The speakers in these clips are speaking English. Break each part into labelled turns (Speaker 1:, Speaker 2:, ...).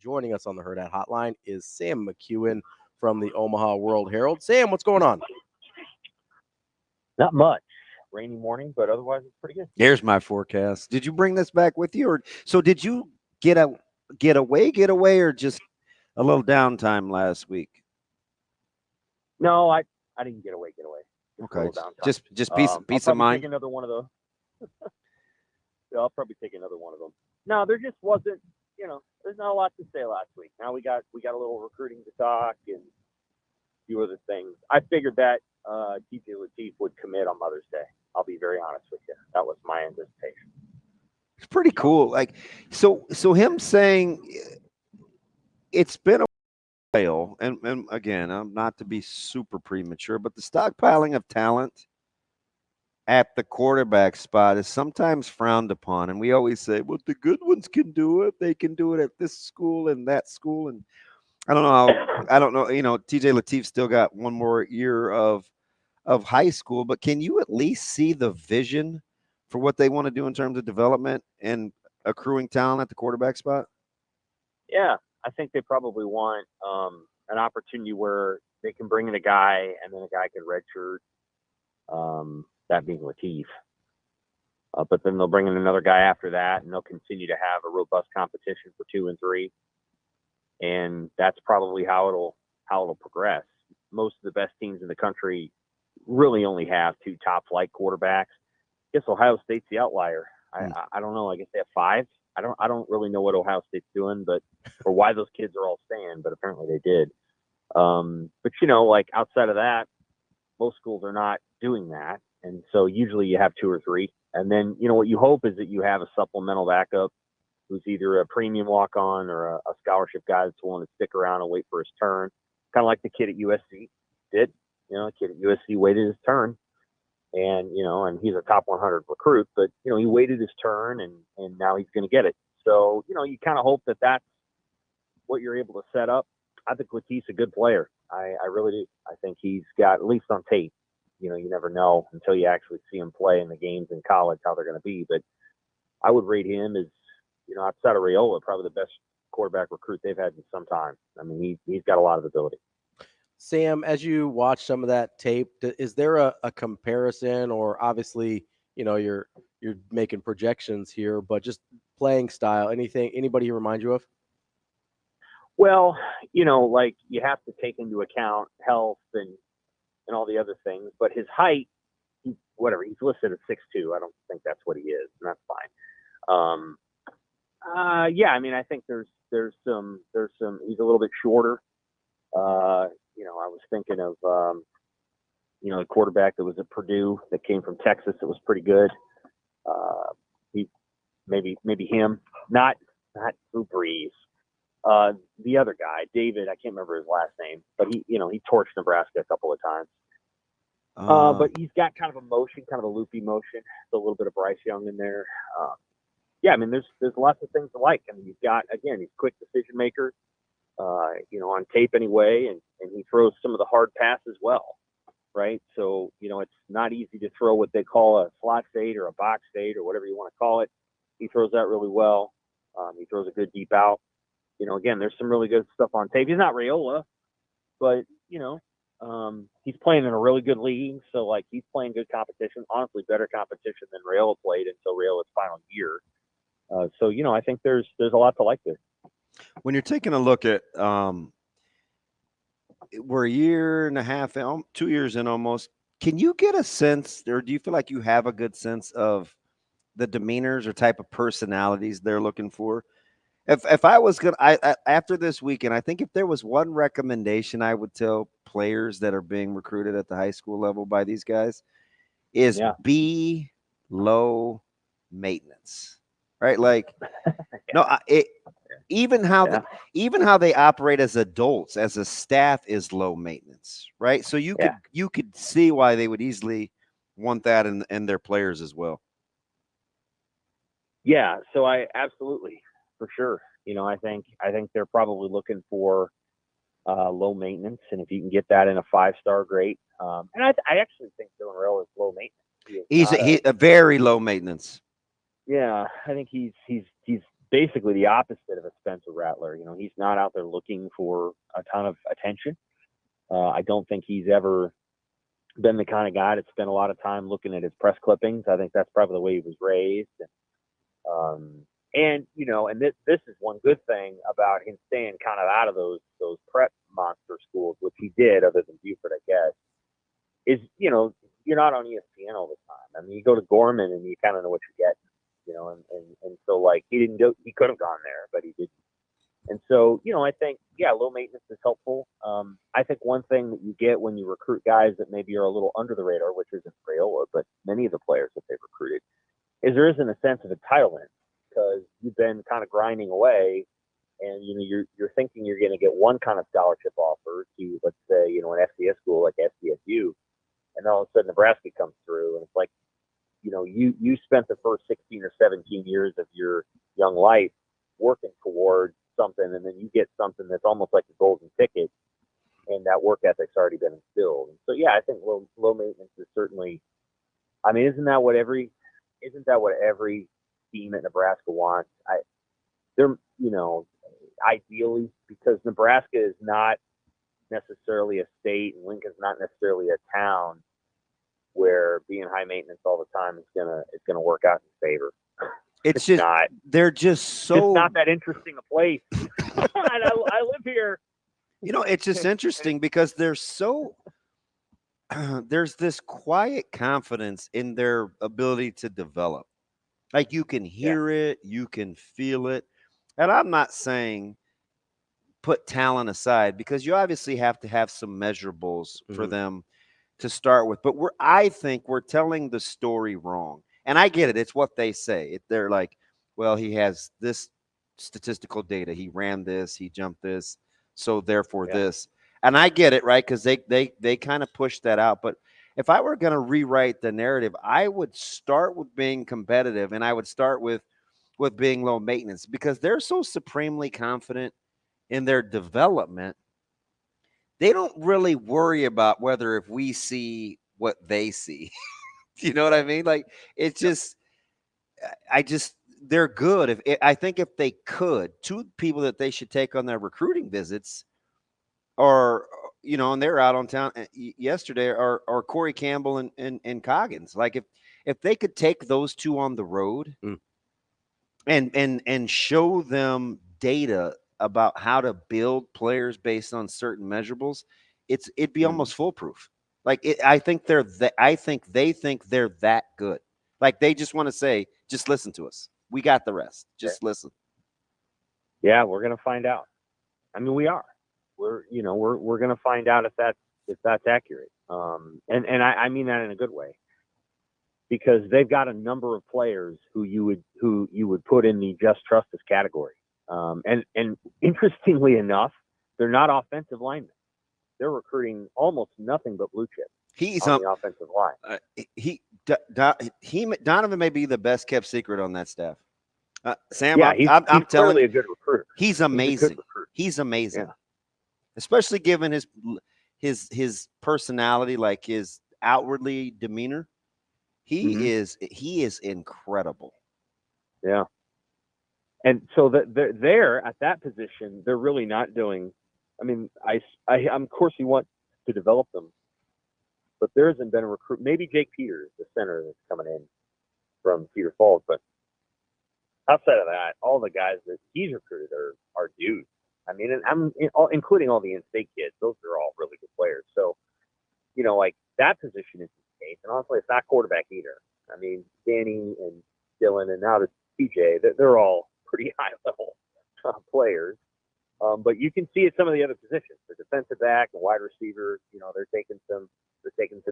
Speaker 1: joining us on the Hurrdat Hotline is Sam McKewon from the Omaha World-Herald. Sam, what's going on?
Speaker 2: Not much. Rainy morning, but otherwise it's pretty good.
Speaker 3: Here's my forecast. Did you bring this back with you, or so did you get away, or just a little downtime last week?
Speaker 2: No, I didn't get away.
Speaker 3: Okay, just peace of mind.
Speaker 2: Take another one of those. Yeah, I'll probably take another one of them. No, there just wasn't. There's not a lot to say last week. Now we got a little recruiting to talk and a few other things. I figured that TJ Lateef would commit on Mother's Day. I'll be very honest with you. That was my anticipation.
Speaker 3: It's pretty cool. Like, so him saying it's been a while, and again, I'm not to be super premature, but the stockpiling of talent at the quarterback spot is sometimes frowned upon. And we always say, well, the good ones can do it. They can do it at this school and that school. And I don't know. TJ Lateef still got one more year of high school, but can you at least see the vision for what they want to do in terms of development and accruing talent at the quarterback spot?
Speaker 2: Yeah, I think they probably want an opportunity where they can bring in a guy and then a guy can redshirt. That being Latif. But then they'll bring in another guy after that, and they'll continue to have a robust competition for 2 and 3. And that's probably how it'll progress. Most of the best teams in the country really only have 2 top flight quarterbacks. I guess Ohio State's the outlier. I don't know. I guess they have 5. I don't really know what Ohio State's doing, or why those kids are all staying, but apparently they did. But like outside of that, most schools are not doing that. And so usually you have 2 or 3. And then, what you hope is that you have a supplemental backup who's either a premium walk-on or a scholarship guy that's willing to stick around and wait for his turn. Kind of like the kid at USC did. The kid at USC waited his turn. And, and he's a top 100 recruit, but, he waited his turn and now he's going to get it. So, you kind of hope that that's what you're able to set up. I think Latif's a good player. I really do. I think he's got, at least on tape, you never know until you actually see him play in the games in college how they're going to be. But I would rate him as, outside of Raiola, probably the best quarterback recruit they've had in some time. I mean, he's got a lot of ability.
Speaker 1: Sam, as you watch some of that tape, is there a comparison, or obviously, you're making projections here, but just playing style, anybody who reminds you of?
Speaker 2: Well, like you have to take into account health and all the other things, but his height, he's listed at 6'2". I don't think that's what he is, and that's fine. Yeah, I mean, I think there's some, he's a little bit shorter. I was thinking of, a quarterback that was at Purdue that came from Texas that was pretty good. He maybe him, not Drew Brees. The other guy, David, I can't remember his last name, but he torched Nebraska a couple of times. But he's got kind of a motion, kind of a loopy motion, a little bit of Bryce Young in there. Yeah, I mean, there's lots of things to like. I mean, he's quick decision maker, on tape anyway, and he throws some of the hard passes well, right? So, it's not easy to throw what they call a slot fade or a box fade or whatever you want to call it. He throws that really well. He throws a good deep out. Again, there's some really good stuff on tape. He's not Raiola, but, he's playing in a really good league. So, like, he's playing good competition, honestly, better competition than Raiola played until Raiola's final year. So, I think there's a lot to like there.
Speaker 3: When you're taking a look at, we're a year and a half, 2 years in almost, can you get a sense, or do you feel like you have a good sense of the demeanors or type of personalities they're looking for? If I was going to, after this weekend, I think if there was one recommendation I would tell players that are being recruited at the high school level by these guys is be low maintenance, right? Like, even how they operate as adults, as a staff, is low maintenance, right? So you could see why they would easily want that in their players as well.
Speaker 2: Yeah, so I absolutely, for sure. I think they're probably looking for low maintenance, and if you can get that in a 5-star, great. And I actually think Dylan Raiola is low maintenance.
Speaker 3: He's a very low maintenance.
Speaker 2: Yeah, I think he's basically the opposite of a Spencer Rattler. You know, he's not out there looking for a ton of attention. I don't think he's ever been the kind of guy that spent a lot of time looking at his press clippings. I think that's probably the way he was raised. And you know, and this is one good thing about him staying kind of out of those prep monster schools, which he did, other than Buford, I guess, is, you know, you're not on ESPN all the time. I mean, you go to Gorman and you kind of know what you're getting, you know, and so like he could have gone there, but he didn't. And so, you know, I think, yeah, low maintenance is helpful. I think one thing that you get when you recruit guys that maybe are a little under the radar, which isn't Rayola, but many of the players that they've recruited, is there isn't a sense of entitlement, because you've been kind of grinding away, and you know you're thinking you're going to get one kind of scholarship offer to, let's say, you know, an FCS school like SDSU, and all of a sudden Nebraska comes through, and it's like, you know, you spent the first 16 or 17 years of your young life working towards something, and then you get something that's almost like a golden ticket, and that work ethic's already been instilled. And so, yeah, I think low maintenance is certainly. I mean, isn't that what every team at Nebraska wants? They're, you know, ideally, because Nebraska is not necessarily a state, and Lincoln's not necessarily a town where being high maintenance all the time is gonna work out in favor.
Speaker 3: It's just
Speaker 2: not.
Speaker 3: They're just so.
Speaker 2: It's not that interesting a place. I live here.
Speaker 3: You know, it's just interesting because they're so. There's this quiet confidence in their ability to develop. Like, you can hear it, you can feel it. And I'm not saying put talent aside, because you obviously have to have some measurables for them to start with. But I think we're telling the story wrong. And I get it. It's what they say. They're like, well, he has this statistical data. He ran this, he jumped this, so therefore this. And I get it, right? Because they kind of push that out. But if I were going to rewrite the narrative, I would start with being competitive, and I would start with being low maintenance, because they're so supremely confident in their development. They don't really worry about whether if we see what they see. You know what I mean? Like, it's just, they're good. I think if they could, two people that they should take on their recruiting visits are, you know, and they're out on town yesterday, are Corey Campbell and Coggins. Like, if they could take those two on the road and show them data about how to build players based on certain measurables, it'd be almost foolproof. Like, I think they think they're that good. Like, they just want to say, just listen to us. We got the rest. Just listen.
Speaker 2: Yeah, we're gonna find out. I mean, we are. We're gonna find out if that's accurate. And I mean that in a good way, because they've got a number of players who you would put in the just trust us category. And interestingly enough, they're not offensive linemen. They're recruiting almost nothing but blue chip. He's on the offensive line.
Speaker 3: Donovan may be the best kept secret on that staff. Sam,
Speaker 2: yeah,
Speaker 3: I'm telling you,
Speaker 2: a good recruiter.
Speaker 3: He's amazing. He's amazing, especially given his personality, like his outwardly demeanor. He is incredible.
Speaker 2: Yeah. And so they're at that position. They're really not doing. I mean, of course you want to develop them, but there hasn't been a recruit. Maybe Jake Peters, the center that's coming in from Cedar Falls, but outside of that, all the guys that he's recruited are dudes. I mean, and including all the in-state kids. Those are all really good players. So, you know, like, that position is the case. And honestly, it's not quarterback either. I mean, Danny and Dylan and now the TJ, they're all pretty high-level players. But you can see at some of the other positions, the defensive back and wide receiver, you know, they're taking some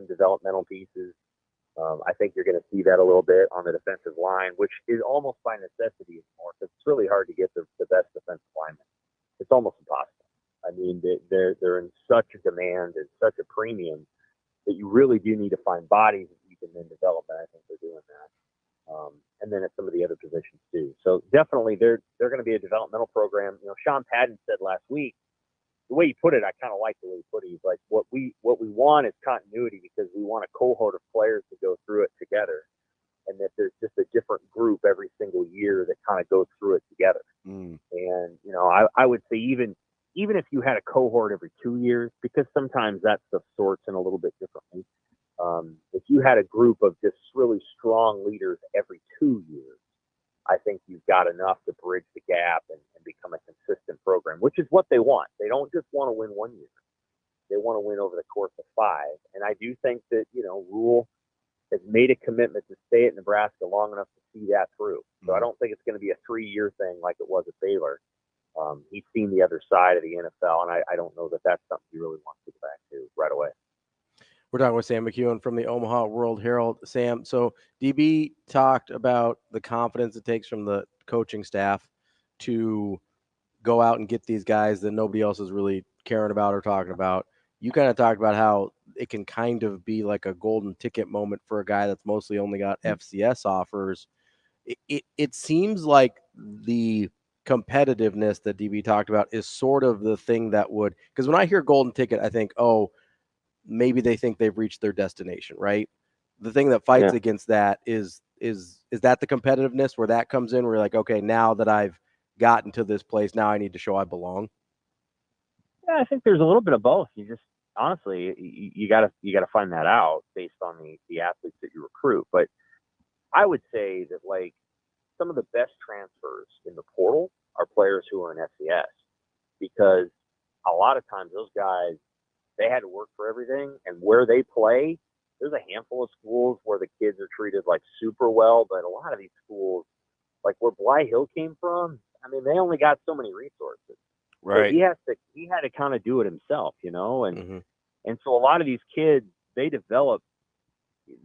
Speaker 2: developmental pieces. I think you're going to see that a little bit on the defensive line, which is almost by necessity anymore, because it's really hard to get the best defensive linemen. It's almost impossible. I mean, they're in such a demand and such a premium that you really do need to find bodies that you can then develop, and I think they're doing that. And then at some of the other positions too. So definitely they're going to be a developmental program. You know, Sean Padden said last week, the way he put it, I kind of like the way he put it. He's like, what we want is continuity, because we want a cohort of players to go through it together. and that there's just a different group every single year that kind of goes through it together.
Speaker 3: Mm.
Speaker 2: And, I would say even if you had a cohort every 2 years, because sometimes that stuff sorts in a little bit differently. If you had a group of just really strong leaders every 2 years, I think you've got enough to bridge the gap and become a consistent program, which is what they want. They don't just want to win 1 year. They want to win over the course of 5. And I do think that, Rule has made a commitment to stay at Nebraska long enough to see that through. So I don't think it's going to be a 3-year thing like it was at Baylor. He's seen the other side of the NFL, and I don't know that that's something he really wants to go back to right away.
Speaker 1: We're talking with Sam McKewon from the Omaha World-Herald. Sam, so DB talked about the confidence it takes from the coaching staff to go out and get these guys that nobody else is really caring about or talking about. You kind of talked about how it can kind of be like a golden ticket moment for a guy that's mostly only got FCS offers. It seems like the competitiveness that DB talked about is sort of the thing that would, because when I hear golden ticket, I think, oh, maybe they think they've reached their destination, right? The thing that fights against that is that the competitiveness where that comes in, where you're like, okay, now that I've gotten to this place, now I need to show I belong.
Speaker 2: Yeah, I think there's a little bit of both. You just honestly, you gotta find that out based on the athletes that you recruit. But I would say that like some of the best transfers in the portal are players who are in FCS, because a lot of times those guys, they had to work for everything, and where they play, there's a handful of schools where the kids are treated like super well, but a lot of these schools, like where Bly Hill came from, I mean, they only got so many resources.
Speaker 3: Right.
Speaker 2: So he had to kind of do it himself, and and so a lot of these kids, they develop,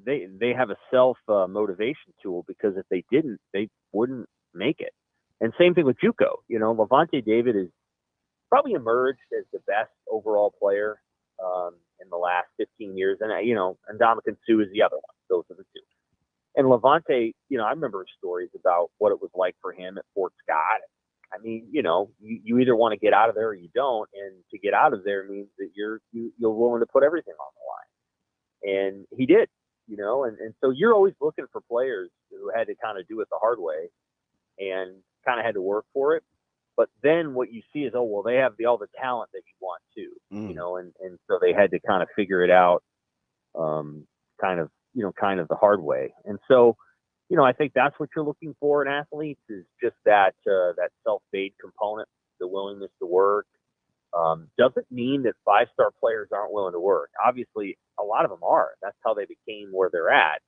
Speaker 2: they have a self motivation tool, because if they didn't, they wouldn't make it. And same thing with JUCO. Levante David is probably emerged as the best overall player in the last 15 years. And, and Ndamukong Suh is the other one. Those are the two. And Levante, I remember stories about what it was like for him at Fort Scott. I mean, you either want to get out of there or you don't. And to get out of there means that you're willing to put everything on the line. And he did, and so you're always looking for players who had to kind of do it the hard way and kind of had to work for it. But then what you see is, oh, well, they have all the talent that you want too, and so they had to kind of figure it out, kind of the hard way. And so, I think that's what you're looking for in athletes, is just that self-made component, the willingness to work. Doesn't mean that 5-star players aren't willing to work. Obviously, a lot of them are. That's how they became where they're at.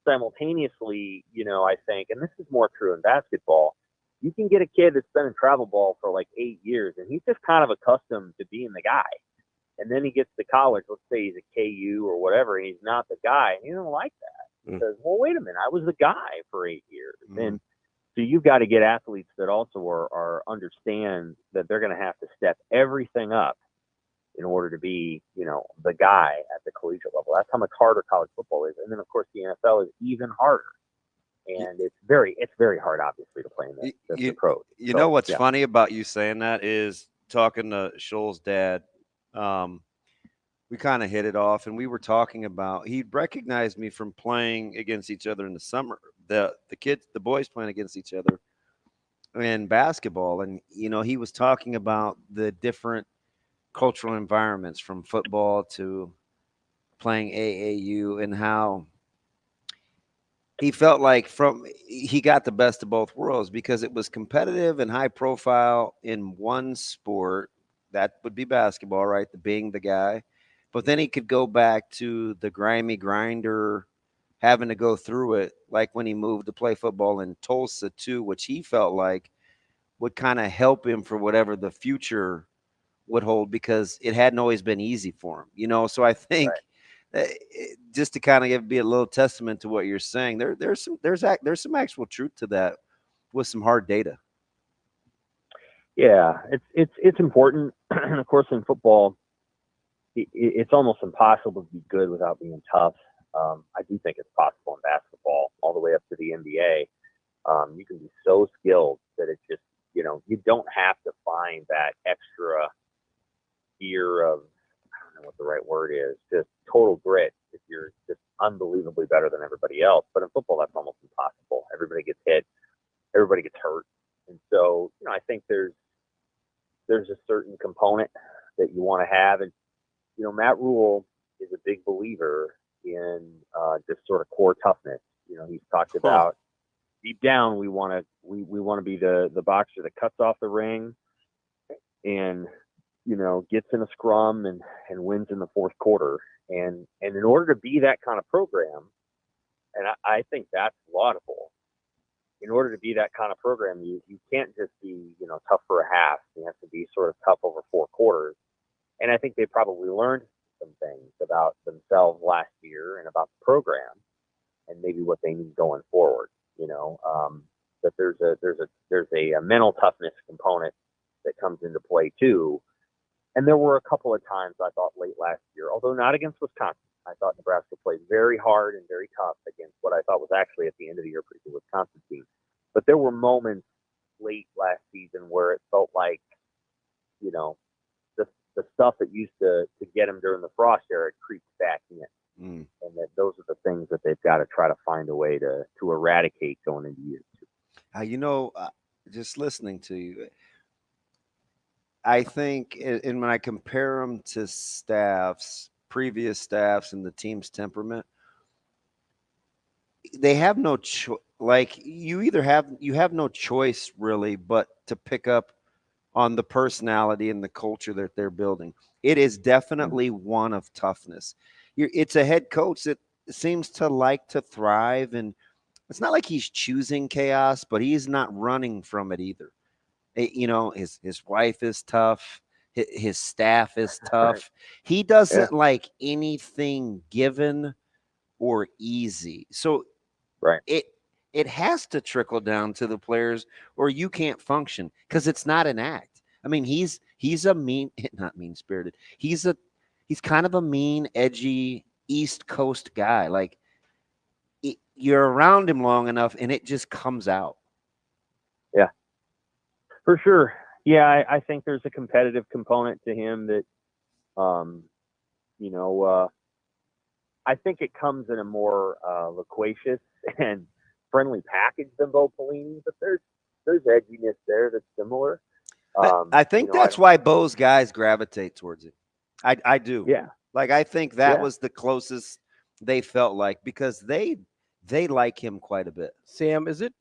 Speaker 2: Simultaneously, I think, and this is more true in basketball, you can get a kid that's been in travel ball for like 8 years, and he's just kind of accustomed to being the guy. And then he gets to college, let's say he's a KU or whatever, and he's not the guy, and he doesn't like that. He says, well, wait a minute, I was the guy for 8 years. And so you've got to get athletes that also are understand that they're going to have to step everything up in order to be, the guy at the collegiate level. That's how much harder college football is. And then, of course, the NFL is even harder. And it's very hard, obviously, to play in the pros.
Speaker 3: You know what's funny about you saying that is, talking to Scholl's dad, we kind of hit it off, and we were talking about, he recognized me from playing against each other in the summer, the boys playing against each other in basketball. And, he was talking about the different cultural environments from football to playing AAU, and how he felt like he got the best of both worlds, because it was competitive and high profile in one sport, that would be basketball, right? Being the guy. But then he could go back to the grimy grinder, having to go through it, like when he moved to play football in Tulsa too, which he felt like would kind of help him for whatever the future would hold, because it hadn't always been easy for him, So I think just to kind of be a little testament to what you're saying, there's some actual truth to that with some hard data.
Speaker 2: Yeah, it's important. And of course, in football, it's almost impossible to be good without being tough. I do think it's possible in basketball, all the way up to the NBA. You can be so skilled that it's just, you don't have to find that extra gear of, I don't know what the right word is, just total grit if you're just unbelievably better than everybody else. But in football, that's almost impossible. Everybody gets hit, everybody gets hurt. And so, I think there's a certain component that you want to have. And, Matt Rule is a big believer in just sort of core toughness. He's talked about deep down, we want to be the boxer that cuts off the ring and, gets in a scrum and wins in the fourth quarter. And in order to be that kind of program, and I think that's laudable, in order to be that kind of program, you can't just be, tough for a half. You have to be sort of tough over 4 quarters. And I think they probably learned some things about themselves last year and about the program and maybe what they need going forward, that there's a mental toughness component that comes into play too. And there were a couple of times I thought late last year, although not against Wisconsin, I thought Nebraska played very hard and very tough against what I thought was actually at the end of the year pretty good Wisconsin team. But there were moments late last season where it felt like, the stuff that used to get them during the Frost era creeps back in. And that those are the things that they've got to try to find a way to eradicate going into year 2.
Speaker 3: Just listening to you, I think, and when I compare them to previous staffs and the team's temperament, they have no choice. Like you have no choice really, but to pick up on the personality and the culture that they're building. It is definitely one of toughness. It's a head coach that seems to like to thrive, and it's not like he's choosing chaos, but he's not running from it either. His wife is tough. His staff is tough. He doesn't like anything given or easy. So it has to trickle down to the players or you can't function because it's not an act. I mean, he's a not mean-spirited. He's kind of a mean, edgy East Coast guy. Like you're around him long enough and it just comes out.
Speaker 2: Yeah, for sure. Yeah, I think there's a competitive component to him that, I think it comes in a more loquacious and friendly package than Bo Pelini, but there's edginess there that's similar.
Speaker 3: I think that's why Bo's guys gravitate towards it. I do.
Speaker 2: Yeah.
Speaker 3: Like I think that was the closest they felt like because they like him quite a bit.
Speaker 1: Sam, is it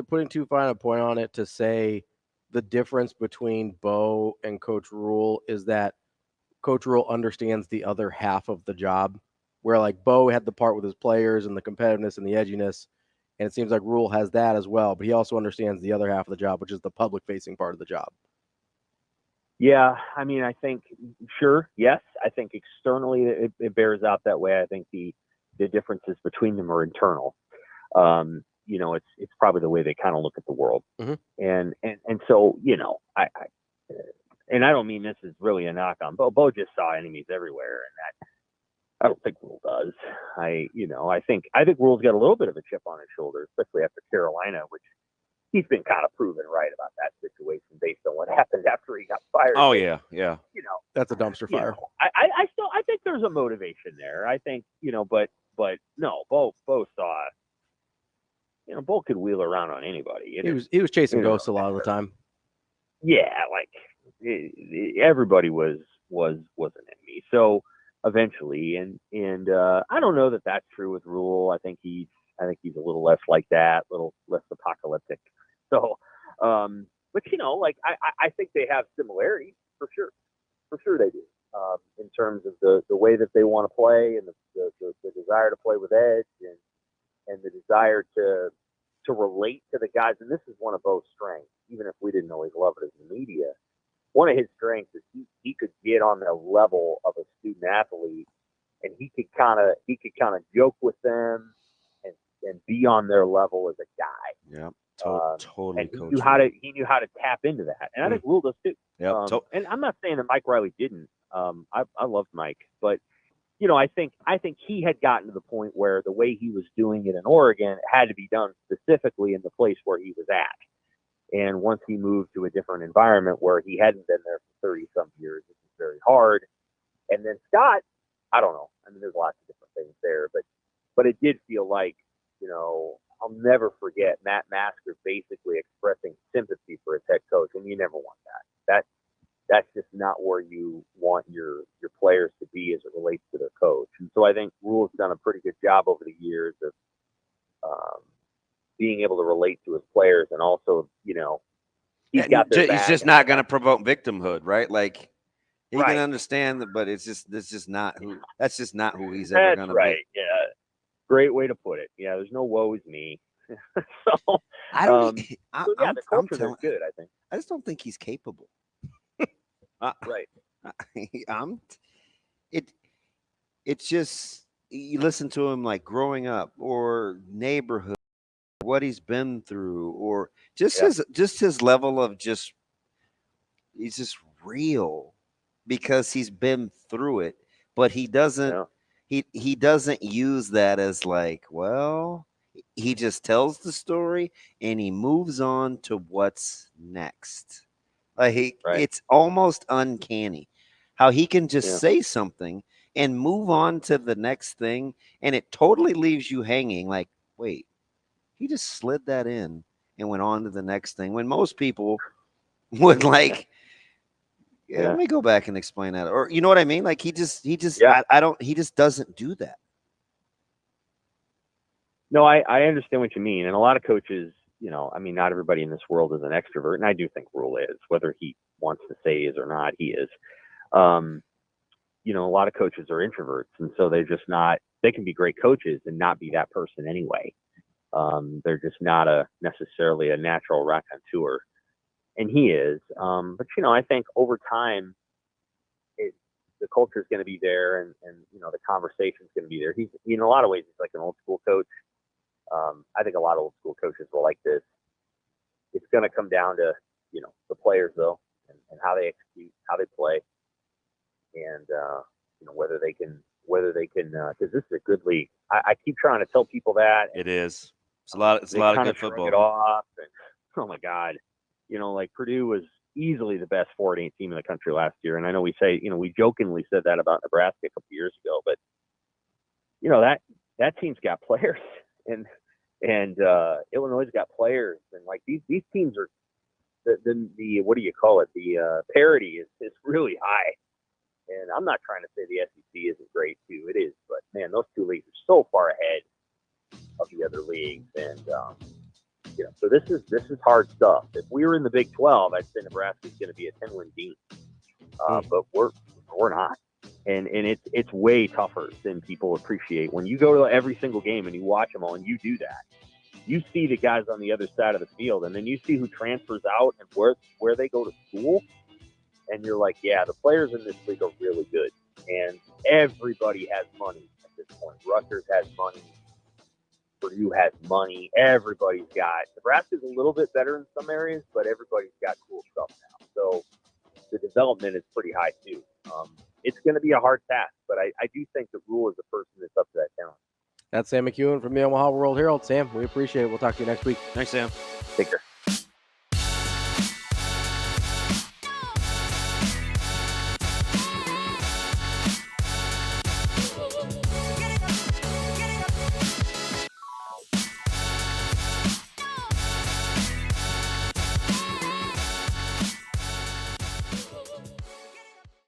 Speaker 1: putting too fine a point on it to say the difference between Bo and Coach Rule is that Coach Rule understands the other half of the job, where like Bo had the part with his players and the competitiveness and the edginess, and it seems like Rule has that as well, but he also understands the other half of the job, which is the public-facing part of the job.
Speaker 2: Yeah, I mean, I think, sure, yes. I think externally it bears out that way. I think the differences between them are internal. It's probably the way they kind of look at the world.
Speaker 1: Mm-hmm.
Speaker 2: And so, I don't mean this is really a knock on Bo. Bo just saw enemies everywhere, and that I don't think Rule does. I think Rule's got a little bit of a chip on his shoulder, especially after Carolina, which he's been kind of proven right about that situation based on what happened after he got fired.
Speaker 3: Oh yeah.
Speaker 1: That's a dumpster fire.
Speaker 2: I think there's a motivation there. I think but no, Bo saw. Bo could wheel around on anybody.
Speaker 1: He was chasing ghosts a lot of the time.
Speaker 2: Yeah, like everybody was an enemy. So eventually, and I don't know that that's true with Rule. I think he's a little less like that, a little less apocalyptic. So, but I think they have similarities for sure. For sure they do. In terms of the way that they want to play and the desire to play with edge and the desire to relate to the guys. And this is one of Bo's strengths, even if we didn't always love it as the media. One of his strengths is he could get on the level of a student athlete, and he could kind of joke with them and be on their level as a guy.
Speaker 3: Yeah, totally.
Speaker 2: And he knew how to tap into that, and I think Rule does too.
Speaker 3: Yeah,
Speaker 2: and I'm not saying that Mike Riley didn't. I loved Mike, but I think he had gotten to the point where the way he was doing it in Oregon had to be done specifically in the place where he was at. And once he moved to a different environment where he hadn't been there for 30 some years, it was very hard. And then Scott, I don't know. I mean, there's lots of different things there, but it did feel like, I'll never forget Matt Masker basically expressing sympathy for his head coach, and you never want that. That's just not where you want your players to be as it relates to their coach. And so I think Rhule's done a pretty good job over the years of being able to relate to his players, and also, he's got their back.
Speaker 3: He's just not going to provoke victimhood, right? Like he
Speaker 2: Right.
Speaker 3: can understand that, but that's just not who he's ever going to
Speaker 2: right.
Speaker 3: be.
Speaker 2: Yeah. Great way to put it. Yeah. There's no woe is me. So
Speaker 3: I don't.
Speaker 2: the culture is good, I think.
Speaker 3: I just don't think he's capable.
Speaker 2: Right.
Speaker 3: It's just, you listen to him like growing up or neighborhood, what he's been through, or just his level of he's just real because he's been through it, but he doesn't he doesn't use that as like, well, he just tells the story and he moves on to what's next. Like it's almost uncanny how he can just say something and move on to the next thing, and it totally leaves you hanging like, wait, he just slid that in and went on to the next thing, when most people would like, let me go back and explain that, or you know what I mean? Like he just he just doesn't do that.
Speaker 2: No, I understand what you mean. And a lot of coaches, I mean, not everybody in this world is an extrovert. And I do think Rhule is, whether he wants to say is or not, he is. A lot of coaches are introverts. And so they can be great coaches and not be that person anyway. They're just not necessarily a natural raconteur. And he is. But, I think over time, the culture is going to be there, and the conversation is going to be there. He's, in a lot of ways, he's like an old school coach. I think a lot of old school coaches will like this. It's going to come down to, the players though, and how they execute, how they play, and whether they can, because this is a good league. I keep trying to tell people that.
Speaker 3: It is. It's a lot of good football.
Speaker 2: It off, and, oh my God, like Purdue was easily the best 4-8 team in the country last year, and I know we say, we jokingly said that about Nebraska a couple years ago, but that team's got players, and Illinois' got players, and like these teams are the what do you call it? The parity is really high, and I'm not trying to say the SEC isn't great too. It is, but man, those two leagues are so far ahead of the other leagues, and so this is hard stuff. If we were in the Big 12, I'd say Nebraska's going to be a 10-win team, but we're not. And it's way tougher than people appreciate. When you go to every single game and you watch them all, and you do that, you see the guys on the other side of the field, and then you see who transfers out and where they go to school, and you're like, yeah, the players in this league are really good, and everybody has money at this point. Rutgers has money, Purdue has money, everybody's got. Nebraska's a little bit better in some areas, but everybody's got cool stuff now. So the development is pretty high too. It's going to be a hard task, but I do think that Rhule is the person that's up to that challenge.
Speaker 1: That's Sam McKewon from the Omaha World-Herald. Sam, we appreciate it. We'll talk to you next week.
Speaker 3: Thanks, Sam.
Speaker 2: Take care.